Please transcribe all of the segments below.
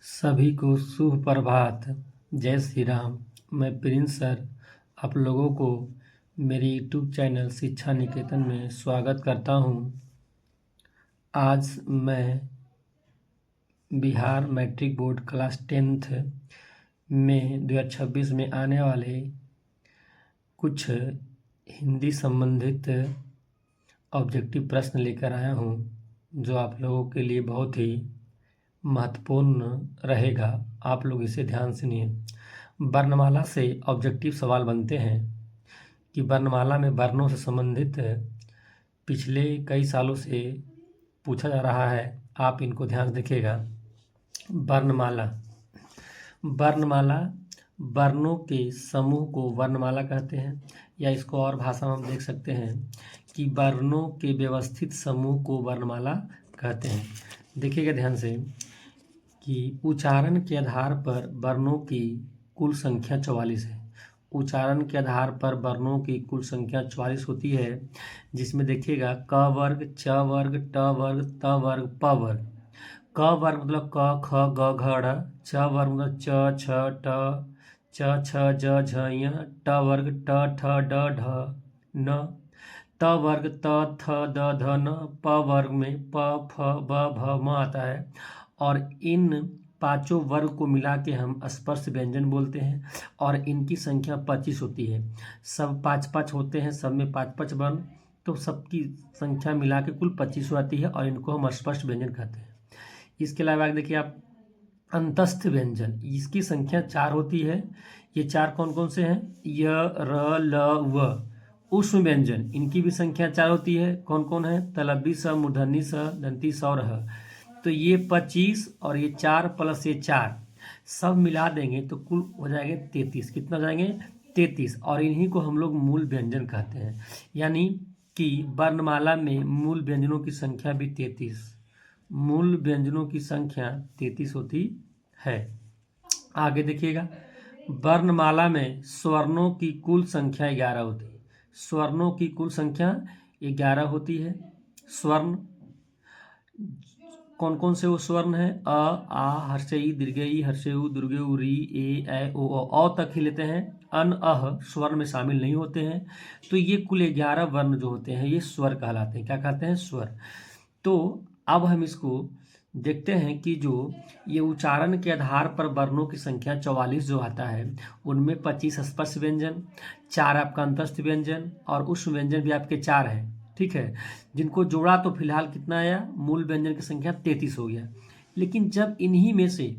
सभी को शुभ प्रभात। जय श्री राम। मैं प्रिंस सर आप लोगों को मेरे यूट्यूब चैनल शिक्षा निकेतन में स्वागत करता हूं। आज मैं Bihar matric board class 10th में 2026 में आने वाले कुछ हिंदी संबंधित ऑब्जेक्टिव प्रश्न लेकर आया हूं, जो आप लोगों के लिए बहुत ही महत्वपूर्ण रहेगा। आप लोग इसे ध्यान सुनिए। वर्णमाला से ऑब्जेक्टिव सवाल बनते हैं कि वर्णमाला में वर्णों से संबंधित पिछले कई सालों से पूछा जा रहा है। आप इनको ध्यान से देखिएगा। वर्णमाला वर्णों के समूह को वर्णमाला कहते हैं, या इसको और भाषा में हम देख सकते हैं कि वर्णों के व्यवस्थित समूह को वर्णमाला कहते हैं। देखिएगा ध्यान से कि उच्चारण के आधार पर वर्णों की कुल संख्या 44 है। उच्चारण के आधार पर वर्णों की कुल संख्या 44 होती है, जिसमें देखिएगा क वर्ग, च वर्ग, ट वर्ग, त वर्ग, प वर्ग। क वर्ग मतलब क, ख, ग, घ, ढ़। च वर्ग मतलब च, छ, ट, च, छ, ज, झ, ञ। ट वर्ग ट, ठ, ड, ढ, न। त वर्ग त, थ, द, ध, न। प वर्ग में प, फ, ब, भ, म आता है। और इन पांचों वर्ग को मिला के हम स्पर्श व्यंजन बोलते हैं, और इनकी संख्या 25 होती है। सब 5-5 होते हैं, सब में 5-5 वर्ण, तो सबकी संख्या मिला के कुल 25 आती है, और इनको हम स्पर्श व्यंजन कहते हैं। इसके अलावा देखिए आप अंतस्थ व्यंजन, इसकी संख्या 4 होती है। ये 4 कौन कौन से हैं? य, र, ल, व। उष्म व्यंजन, इनकी भी संख्या 4 होती है। कौन कौन है? तलव्वी स, मूर्धन्य स, दंती स और ह। तो ये 25 और ये 4 प्लस ये 4 सब मिला देंगे तो कुल हो जाएंगे 33। कितना हो जाएंगे? 33। और इन्हीं को हम लोग मूल व्यंजन कहते हैं। यानी कि वर्णमाला में मूल व्यंजनों की संख्या भी 33, मूल व्यंजनों की संख्या 33 होती है। आगे देखिएगा, वर्णमाला में स्वर्णों की कुल संख्या 11 होती है। स्वर्णों की कुल संख्या 11 होती है। स्वर्ण कौन कौन से वो स्वर्ण है? अ, आ, हर्षे ई, दीर्घे ई, हर्षे उ, दीर्घे उ, री, ए ओ, औ तक ही लेते हैं। अन, अह स्वर्ण में शामिल नहीं होते हैं। तो ये कुल 11 वर्ण जो होते हैं ये स्वर कहलाते हैं। क्या कहते हैं? स्वर। तो अब हम इसको देखते हैं कि जो ये उच्चारण के आधार पर वर्णों की संख्या 44 जो आता है, उनमें 25 स्पर्श व्यंजन, 4 आपका अंतस्थ व्यंजन, और उष्म व्यंजन भी आपके 4 हैं। ठीक है, जिनको जोड़ा तो फिलहाल कितना आया? मूल व्यंजन की संख्या 33 हो गया। लेकिन जब इन्हीं में से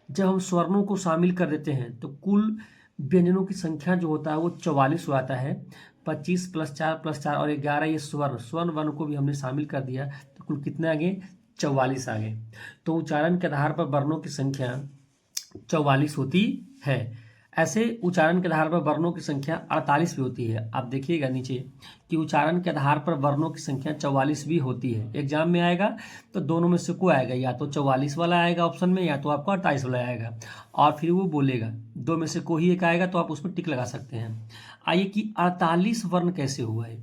जब हम स्वर्णों को शामिल कर देते हैं तो कुल व्यंजनों की संख्या जो होता है वो 44 हो आता है। 25 + 4 + 4 और 11 ये स्वर्ण वर्ण को भी हमने शामिल कर दिया, तो कुल कितने आ गए? 44 आ गए। तो उच्चारण के आधार पर वर्णों की संख्या 44 होती है। ऐसे उच्चारण के आधार पर वर्णों की संख्या 48 भी होती है। आप देखिएगा नीचे कि उच्चारण के आधार पर वर्णों की संख्या 44 भी होती है। एग्जाम में आएगा तो दोनों में से कोई आएगा, या तो 44 वाला आएगा ऑप्शन में, या तो आपका 48 वाला आएगा। और फिर वो बोलेगा, दो में से कोई एक आएगा तो आप उसमें टिक लगा सकते हैं। आइए कि 48 वर्ण कैसे हुआ है?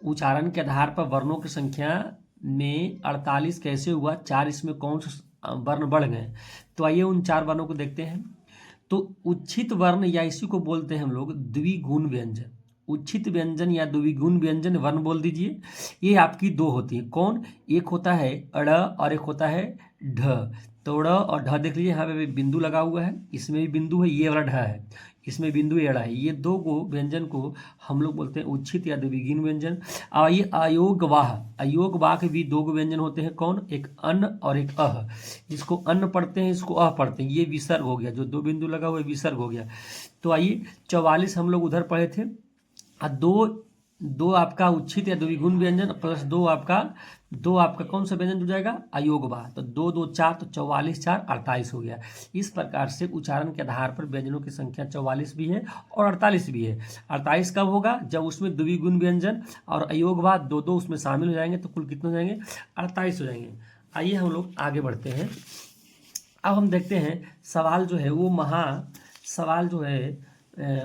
उच्चारण के आधार पर वर्णों की संख्या में 48 कैसे हुआ? 4 इसमें कौन से वर्ण बढ़ गए? तो आइए उन 4 वर्णों को देखते हैं। तो उच्छित वर्ण, या इसी को बोलते हैं हम लोग द्विगुण व्यंजन। उच्छित व्यंजन या द्विगुण व्यंजन वर्ण बोल दीजिए। ये आपकी 2 होती है। कौन? एक होता है अड़ और एक होता है ढ। तो ड़ और ढ देख लीजिए, यहाँ पे बिंदु लगा हुआ है, इसमें भी बिंदु है, ये वाला ढ है, इसमें बिंदु एड़ा है। ये 2 को व्यंजन को हम लोग बोलते हैं उच्छित या द्विगुण व्यंजन। और ये अयोगवाह, अयोगवाह के भी 2 व्यंजन होते हैं। कौन? एक अन्न और एक अह। जिसको अन्न पढ़ते हैं, इसको अह पढ़ते हैं। ये विसर्ग हो गया, जो 2 बिंदु लगा हुआ है विसर्ग हो गया। तो आइए 44 हम लोग उधर पढ़े थे, और दो आपका उच्छित या द्विगुण व्यंजन प्लस 2 आपका कौन सा व्यंजन हो जाएगा? अयोगवाह। तो 2 2 4, तो 44 4 48 हो गया। इस प्रकार से उच्चारण के आधार पर व्यंजनों की संख्या 44 भी है और 48 भी है। 48 कब होगा? जब उसमें द्विगुण व्यंजन और अयोगवाह 2 उसमें शामिल हो जाएंगे, तो कुल कितने हो जाएंगे? 48 हो जाएंगे। आइए हम लोग आगे बढ़ते हैं। अब हम देखते हैं सवाल जो है वो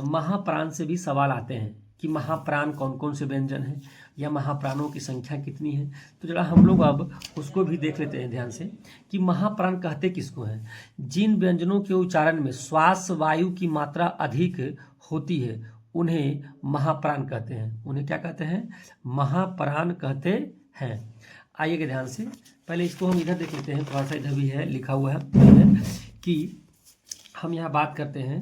महाप्राण से भी सवाल आते हैं। कि महाप्राण कौन कौन से व्यंजन हैं या महाप्राणों की संख्या कितनी है। तो जरा हम लोग अब उसको भी देख लेते हैं ध्यान से कि महाप्राण कहते किसको हैं। जिन व्यंजनों के उच्चारण में श्वास वायु की मात्रा अधिक होती है उन्हें महाप्राण कहते हैं। उन्हें क्या कहते हैं? महाप्राण कहते हैं। आइएगा ध्यान से, पहले इसको हम इधर देख लेते हैं, थोड़ा सा इधर भी है लिखा हुआ है कि हम यहाँ बात करते हैं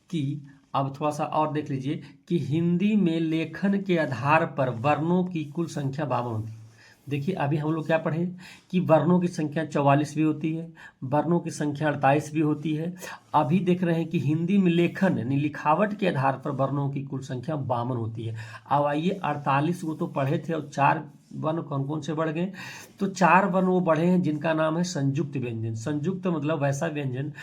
कि अब थोड़ा सा और देख लीजिए कि हिंदी में लेखन के आधार पर वर्णों की कुल संख्या 52 होती है। देखिए अभी हम लोग क्या पढ़े कि वर्णों की संख्या 44 भी होती है, वर्णों की संख्या 48 भी होती है। अभी देख रहे हैं कि हिंदी में लेखन यानी लिखावट के आधार पर वर्णों की कुल संख्या 52 होती है। अब आइए 48 वो तो पढ़े थे और 4 वर्ण कौन कौन से बढ़ गए? तो 4 वर्ण वो बढ़े हैं जिनका नाम है संयुक्त व्यंजन। संयुक्त मतलब वैसा व्यंजन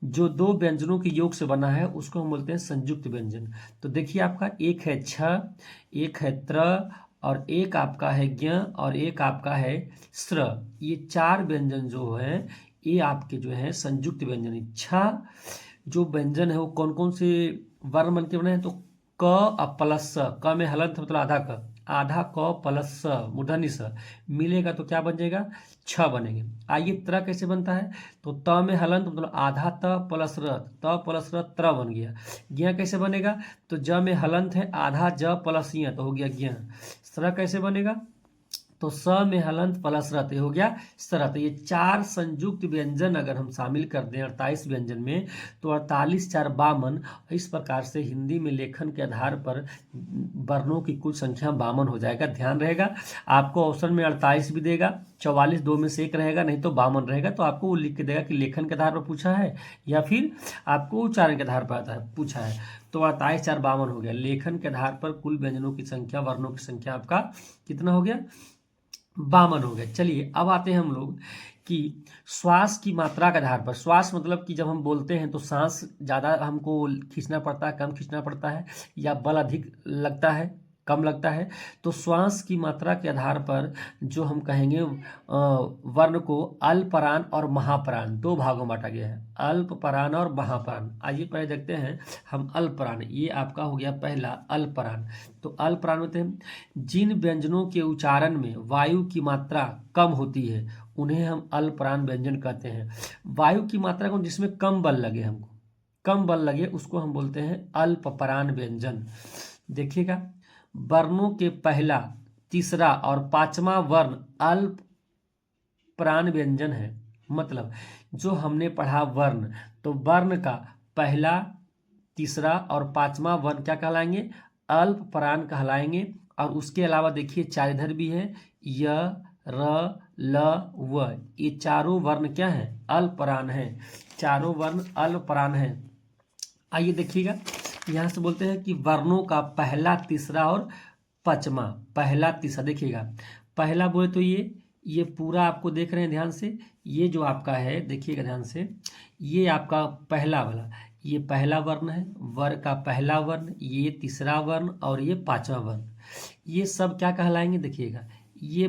जो दो व्यंजनों के योग से बना है उसको हम बोलते हैं संयुक्त व्यंजन। तो देखिए आपका एक है छ, एक है त्र और एक आपका है ज्ञ और एक आपका है स्र। ये 4 व्यंजन जो है ये आपके जो है संयुक्त व्यंजन। छ जो व्यंजन है वो कौन कौन से वर्ण बन के बने हैं? तो क प्लस स, क में हलंत मतलब आधा क प्लस स मूर्धन्य स मिलेगा तो क्या बन जाएगा? छ बनेंगे। आइए त्र कैसे बनता है? तो त में हलंत मतलब आधा त प्लस र त्र बन गया। ज्ञ कैसे बनेगा? तो ज में हलंत है आधा ज प्लस य तो हो गया ज्ञ। स्र कैसे बनेगा? तो स में हलंत प्लस रत हो गया सरत। ये 4 संयुक्त व्यंजन अगर हम शामिल कर दें 48 व्यंजन में तो 48 4 52। इस प्रकार से हिंदी में लेखन के आधार पर वर्णों की कुल संख्या 52 हो जाएगा। ध्यान रहेगा आपको ऑप्शन में 48 भी देगा, 44 दो में से एक रहेगा, नहीं तो 52 रहेगा। तो आपको वो लिख के देगा कि लेखन के आधार पर पूछा है या फिर आपको उच्चारण के आधार पर पूछा है। तो 48 4 52 हो गया। लेखन के आधार पर कुल व्यंजनों की संख्या वर्णों की संख्या आपका कितना हो गया? 52 हो गया। चलिए अब आते हैं हम लोग कि श्वास की मात्रा के आधार पर। श्वास मतलब कि जब हम बोलते हैं तो सांस ज़्यादा हमको खींचना पड़ता है, कम खींचना पड़ता है, या बल अधिक लगता है, कम लगता है। तो श्वास की मात्रा के आधार पर जो हम कहेंगे वर्ण को अल्पप्राण और महाप्राण 2 भागों में बांटा गया है, अल्पप्राण और महाप्राण। आइए पहले देखते हैं हम अल्पप्राण। ये आपका हो गया पहला अल्पप्राण। तो अल्पप्राण होते हैं जिन व्यंजनों के उच्चारण में वायु की मात्रा कम होती है उन्हें हम अल्पप्राण व्यंजन कहते हैं। वायु की मात्रा को जिसमें कम बल लगे, हमको कम बल लगे, उसको हम बोलते हैं अल्पप्राण व्यंजन। देखिएगा वर्णों के पहला, तीसरा और 5वां वर्ण अल्पप्राण व्यंजन है। मतलब जो हमने पढ़ा वर्ण, तो वर्ण का पहला, तीसरा और 5वां वर्ण क्या कहलाएंगे? अल्पप्राण कहलाएंगे। और उसके अलावा देखिए 4 इधर भी है, य र ल व, ये चारों वर्ण क्या है? अल्पप्राण है। चारों वर्ण अल्पप्राण है। आइए देखिएगा यहाँ से बोलते हैं कि वर्णों का पहला, तीसरा और 5वां। पहला तीसरा देखिएगा, पहला बोले तो ये पूरा आपको देख रहे हैं ध्यान से, ये जो आपका है देखिएगा ध्यान से, ये आपका पहला वाला, ये पहला वर्ण है, वर्ग का पहला वर्ण, ये तीसरा वर्ण और ये 5वां वर्ण। ये सब क्या कहलाएंगे? देखिएगा ये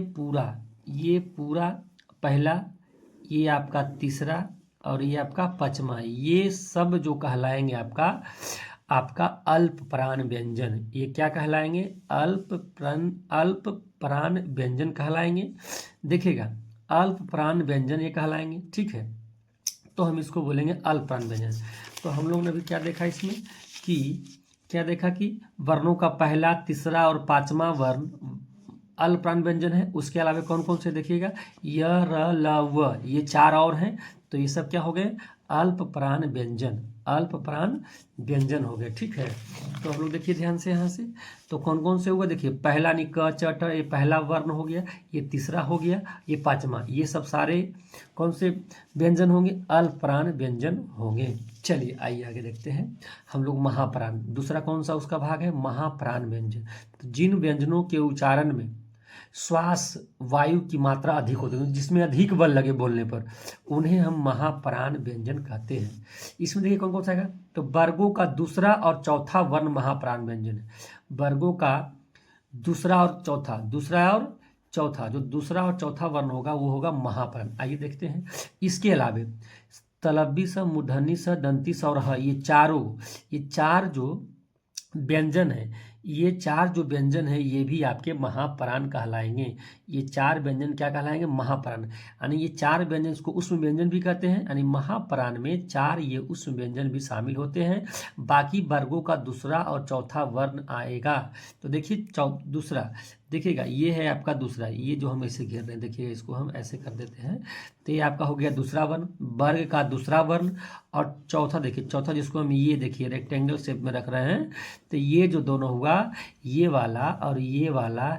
पूरा पहला, ये आपका तीसरा और ये आपका 5वां, ये सब जो कहलाएंगे आपका अल्पप्राण व्यंजन। ये क्या कहलाएंगे? अल्पप्राण व्यंजन कहलाएंगे। देखिएगा अल्पप्राण व्यंजन ये कहलाएंगे, ठीक है। तो हम इसको बोलेंगे अल्पप्राण व्यंजन। तो हम लोग ने अभी क्या देखा इसमें कि क्या देखा कि वर्णों का पहला, तीसरा और 5वां वर्ण अल्पप्राण व्यंजन है। उसके अलावा कौन कौन से देखिएगा, य र ल व, ये 4 और हैं। तो ये सब क्या हो गए? अल्पप्राण व्यंजन, अल्पप्राण व्यंजन हो गए, ठीक है। तो हम लोग देखिए ध्यान से यहाँ से, तो कौन कौन से हुआ देखिए, पहला नि क च ट, ये पहला वर्ण हो गया, ये तीसरा हो गया, ये 5वां, ये सब सारे कौन से व्यंजन होंगे? अल्पप्राण व्यंजन होंगे। चलिए आइए आगे देखते हैं हम लोग महाप्राण। दूसरा कौन सा उसका भाग है? महाप्राण व्यंजन। तो जिन व्यंजनों के उच्चारण में श्वास वायु की मात्रा अधिक होती है, जिसमें अधिक बल लगे बोलने पर, उन्हें हम महाप्राण व्यंजन कहते हैं। इसमें देखिए कौन कौन सा है? तो वर्गों का दूसरा और चौथा वर्ण महाप्राण व्यंजन है। वर्गों का दूसरा और चौथा, जो दूसरा और चौथा वर्ण होगा वो होगा महाप्राण। आइए देखते हैं। इसके अलावे तलव्वी स, मूर्धन्य स, दंती स और ह, ये 4 जो व्यंजन है, ये 4 जो व्यंजन है ये भी आपके महाप्राण कहलाएंगे। ये 4 व्यंजन क्या कहलाएंगे? महाप्राण। यानी ये 4 व्यंजन, इसको उष्म व्यंजन भी कहते हैं। यानी महाप्राण में 4 ये उष्म व्यंजन भी शामिल होते हैं। बाकी वर्गों का दूसरा और चौथा वर्ण आएगा। तो देखिए दूसरा देखिएगा, ये है आपका दूसरा, ये जो हम ऐसे घेर रहे हैं, देखिएगा इसको हम ऐसे कर देते हैं, तो ये आपका हो गया दूसरा वर्ण, वर्ग का दूसरा वर्ण। और चौथा देखिए, चौथा जिसको हम ये देखिए रेक्टेंगल शेप में रख रहे हैं, तो ये जो दोनों हुआ, ये वाला और ये वाला,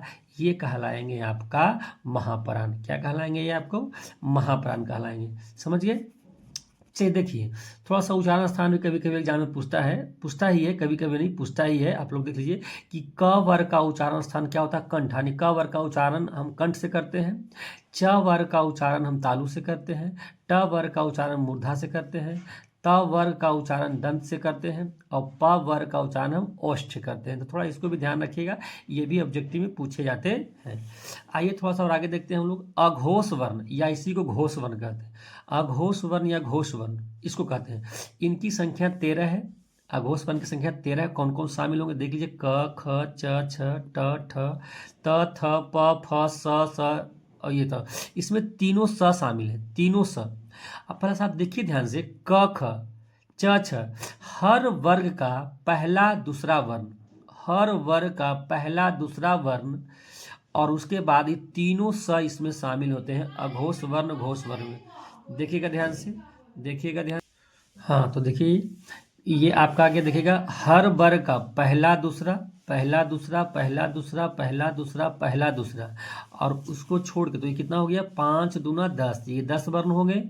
ये कहलाएंगे आपका महाप्राण। क्या कहलाएंगे? ये आपको महाप्राण कहलाएंगे। समझ गए? चलिए देखिए, थोड़ा सा उच्चारण स्थान भी कभी कभी एग्जाम में पूछता ही है, कभी कभी नहीं पूछता ही है। आप लोग देख लीजिए कि क वर्ग का उच्चारण स्थान क्या होता है? कंठ। यानी क वर्ग का उच्चारण हम कंठ से करते हैं, च वर्ग का उच्चारण हम तालु से करते हैं, ट वर्ग का उच्चारण मूर्धा से करते हैं, त वर्ग का उच्चारण दंत से करते हैं, और प वर्ग का उच्चारण हम ओष्ठ से करते हैं। तो थोड़ा इसको भी ध्यान रखिएगा, ये भी ऑब्जेक्टिव में पूछे जाते हैं। आइए थोड़ा सा और आगे देखते हैं हम लोग। अघोष वर्ण या इसी को घोष वर्ण कहते हैं। अघोष वर्ण या घोष वर्ण इसको कहते हैं। इनकी संख्या 13 है। अघोष वर्ण की संख्या 13 है। कौन कौन शामिल होंगे देख लीजिए, क ख च छ ट ठ त थ प फ स और ये था, इसमें तीनों स शामिल है, तीनों स। अब पहला साहब देखिए ध्यान से, क ख च छ, हर वर्ग का पहला दूसरा वर्ण, हर वर्ग का पहला दूसरा वर्ण, और उसके बाद ये तीनों स इसमें शामिल होते हैं अघोष वर्ण घोष वर्ण में। देखिएगा ध्यान से, देखिएगा ध्यान। हाँ तो देखिए, ये आपका आगे देखिएगा, हर वर्ग का पहला दूसरा, पहला दूसरा, पहला दूसरा, पहला दूसरा, पहला दूसरा, और उसको छोड़ के तो ये कितना हो गया? 5 दूना 10, ये 10 वर्ण हो गए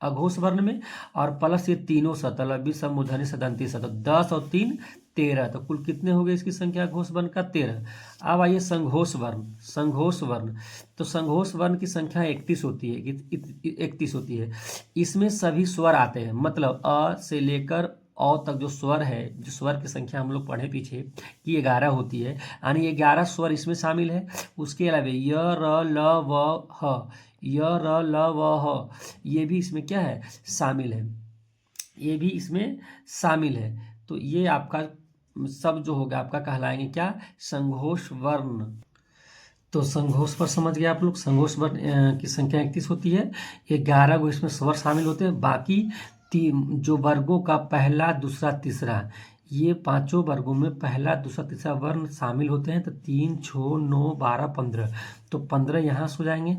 अघोष वर्ण में, और प्लस ये तीनों सतलबी समूर्धनी सदंती सत, 10 और 3 13, तो कुल कितने हो गए इसकी संख्या घोष वर्ण का? 13। अब आइए संघोष वर्ण। संघोष वर्ण, तो संघोष वर्ण की संख्या 31 होती है, 31 होती है। इसमें सभी स्वर आते हैं, मतलब अ से लेकर औ तक जो स्वर है, जो स्वर की संख्या हम लोग पढ़े पीछे कि 11 होती है, यानी 11 स्वर इसमें शामिल है। उसके अलावा य र ल व ह, य र ल व ह, ये भी इसमें क्या है? शामिल है, ये भी इसमें शामिल है। तो ये आपका सब जो होगा आपका कहलाएंगे क्या? संघोष वर्ण। तो संघोष पर समझ गए आप लोग, संघोष वर्ण की संख्या 31 होती है, 11 को इसमें स्वर शामिल होते हैं। बाकी तीन जो वर्गों का पहला दूसरा तीसरा, ये पांचों वर्गों में पहला दूसरा तीसरा वर्ण शामिल होते हैं। तो 3 6 9 12 15, तो 15 यहाँ से हो जाएंगे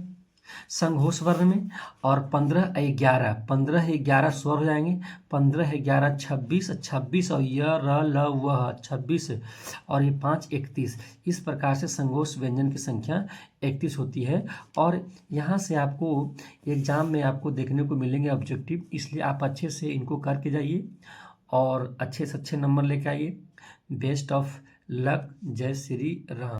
संघोष वर्ण में, और 15 11, 15 11 स्वर हो जाएंगे, 15 11 26, 26 और य र ल व 26, और ये 5 31। इस प्रकार से संघोष व्यंजन की संख्या 31 होती है। और यहाँ से आपको एग्जाम में आपको देखने को मिलेंगे ऑब्जेक्टिव, इसलिए आप अच्छे से इनको करके जाइए और अच्छे से अच्छे नंबर लेके आइए। Best of luck. जय श्री राम।